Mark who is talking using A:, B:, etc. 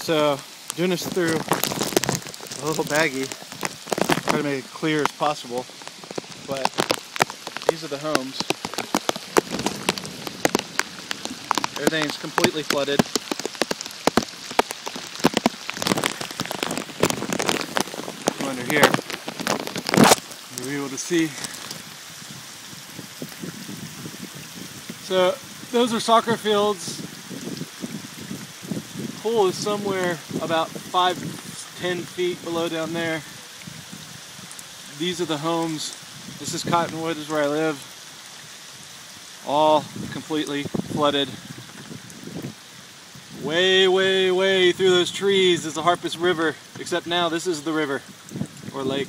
A: So doing this through a little baggie, try to make it clear as possible, but these are the homes. Everything's completely flooded. Go under here, you'll be able to see. So those are soccer fields. Pool is somewhere about 5-10 feet below down there. These are the homes. This is Cottonwood, is where I live. All completely flooded. Way, way, way through those trees is the Harpeth River, except now this is the river, or lake.